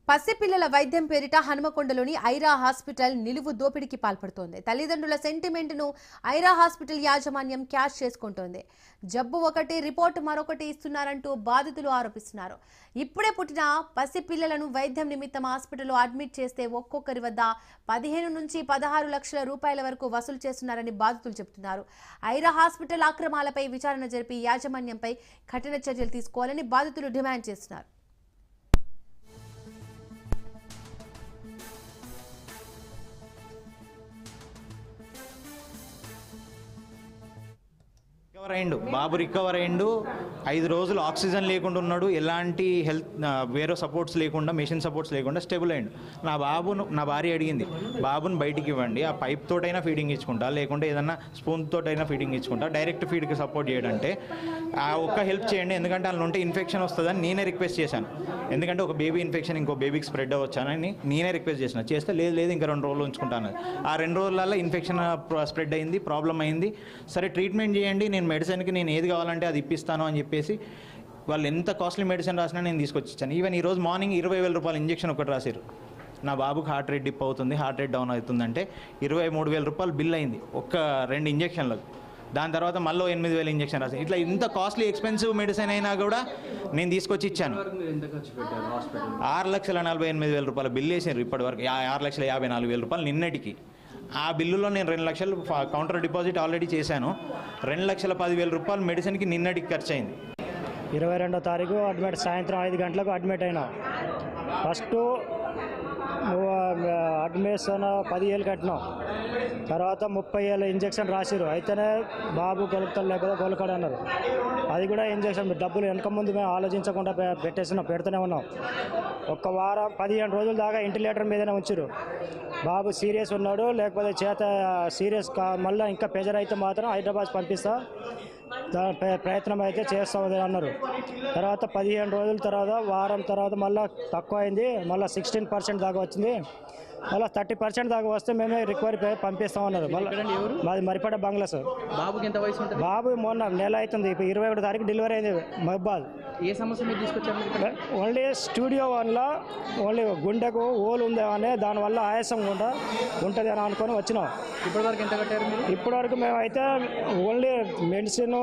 పసిపిల్లల వైద్యం పేరిట హనుమకొండలోని ఐరా హాస్పిటల్ నిలువు దోపిడీకి పాల్పడుతోంది. తల్లిదండ్రుల సెంటిమెంట్ను ఐరా హాస్పిటల్ యాజమాన్యం క్యాష్ చేసుకుంటోంది. జబ్బు ఒకటి, రిపోర్టు మరొకటి ఇస్తున్నారంటూ బాధితులు ఆరోపిస్తున్నారు. ఇప్పుడే పుట్టిన పసిపిల్లలను వైద్యం నిమిత్తం హాస్పిటల్లో అడ్మిట్ చేస్తే ఒక్కొక్కరి వద్ద 15 నుంచి 16 లక్షల రూపాయల వరకు వసూలు చేస్తున్నారని బాధితులు చెబుతున్నారు. ఐరా హాస్పిటల్ అక్రమాలపై విచారణ జరిపి యాజమాన్యంపై కఠిన చర్యలు తీసుకోవాలని బాధితులు డిమాండ్ చేస్తున్నారు. బాబు రికవర్ అయ్యిండు. 5 రోజులు ఆక్సిజన్ లేకుండా ఉన్నాడు. ఎలాంటి హెల్త్ వేరే సపోర్ట్స్ లేకుండా, మెషిన్ సపోర్ట్స్ లేకుండా స్టేబుల్ అయ్యిండు. నా భార్య అడిగింది, బాబుని బయటికి ఇవ్వండి, ఆ పైప్ తోటైనా ఫీడింగ్ ఇచ్చుకుంటా, లేకుంటే ఏదన్నా స్పూన్ తోటైనా ఫీడింగ్ ఇచ్చుకుంటా, డైరెక్ట్ ఫీడ్కి సపోర్ట్ చేయడంటే ఆ ఒక్క హెల్ప్ చేయండి, ఎందుకంటే అందులో ఉంటే ఇన్ఫెక్షన్ వస్తుందని నేనే రిక్వెస్ట్ చేశాను. ఎందుకంటే ఒక బేబీ ఇన్ఫెక్షన్ ఇంకో బేబీకి స్ప్రెడ్ అవ్వచ్చానని నేనే రిక్వెస్ట్ చేసిన. చేస్తే లేదు ఇంకా 2 రోజులు ఉంచుకుంటాను. ఆ 2 రోజులలో ఇన్ఫెక్షన్ స్ప్రెడ్ అయింది, ప్రాబ్లం అయింది. సరే ట్రీట్మెంట్ చేయండి, నేను మెడిసిన్కి నేను ఏది కావాలంటే అది ఇప్పిస్తాను అని చెప్పేసి వాళ్ళు ఎంత కాస్ట్లీ మెడిసిన్ రాసినా నేను తీసుకొచ్చి ఇచ్చాను. ఈవెన్ ఈరోజు మార్నింగ్ 20,000 రూపాయలు ఇంజెక్షన్ ఒకటి రాశారు. నా బాబుకి హార్ట్ రేట్ డిప్ అవుతుంది, హార్ట్ రేట్ డౌన్ అవుతుందంటే 23,000 రూపాయలు బిల్ అయింది ఒక్క 2 ఇంజెక్షన్లకు. దాని తర్వాత మళ్ళీ 8,000 ఇంజెక్షన్ రాశాను. ఇట్లా ఇంత కాస్ట్లీ ఎక్స్పెన్సివ్ మెడిసిన్ అయినా కూడా నేను తీసుకొచ్చి ఇచ్చాను. 6,48,000 రూపాయలు బిల్ వేసారు ఇప్పటివరకు. 6,54,000 రూపాయలు నిన్నటికి. ఆ బిల్లులో నేను 2 లక్షలు కౌంటర్ డిపాజిట్ ఆల్రెడీ చేశాను. 2,10,000 రూపాయలు మెడిసిన్కి నిన్నటికి ఖర్చు అయింది. 22వ తారీఖు అడ్మిట్, సాయంత్రం 5 గంటలకు అడ్మిట్ అయినా. ఫస్ట్ అడ్మిషన్ 10,000 కట్టినాం. తర్వాత 30,000 ఇంజక్షన్ రాసిరు. అయితేనే బాబు కొలుకుతాడు, లేకపోతే కొలుకాడు అన్నారు. అది కూడా ఇంజక్షన్ డబ్బులు వెనక ముందు మేము ఆలోచించకుండా పెడుతూనే ఉన్నాం. ఒక్క వారం 15 రోజుల దాకా ఇంటిలేటర్ మీదనే ఉంచారు. బాబు సీరియస్ ఉన్నాడు, లేకపోతే చేత సీరియస్ మళ్ళీ ఇంకా ప్రెజర్ అయితే మాత్రం హైదరాబాద్ పంపిస్తా, ప్రయత్నం అయితే చేస్తామని అన్నారు. తర్వాత 15 రోజుల తర్వాత, వారం తర్వాత మళ్ళీ తక్కువ అయింది. మళ్ళీ 16% దాకా వచ్చింది. మళ్ళీ 30% దాకా వస్తే మేమే రికవరీ పంపిస్తామన్నారు. మళ్ళీ మాది మరిపడ బంగ్లా సార్. బాబుకి ఎంత వయసు ఉంటుంది? బాబు మొన్న నెల అవుతుంది. ఇప్పుడు 21వ తారీఖు డెలివరీ అయింది మహబాద్. ఏ సమస్య మీరు తీసుకొచ్చారు? ఓన్లీ స్టూడియో వల్ల ఓన్లీ గుండెకు ఓలు ఉందేమని, దానివల్ల ఆయాసం కూడా ఉంటుంది అని అనుకొని వచ్చినాం. ఇప్పటివరకు ఎంత కట్టారు మీరు? ఇప్పటివరకు మేమైతే ఓన్లీ మెడిసిన్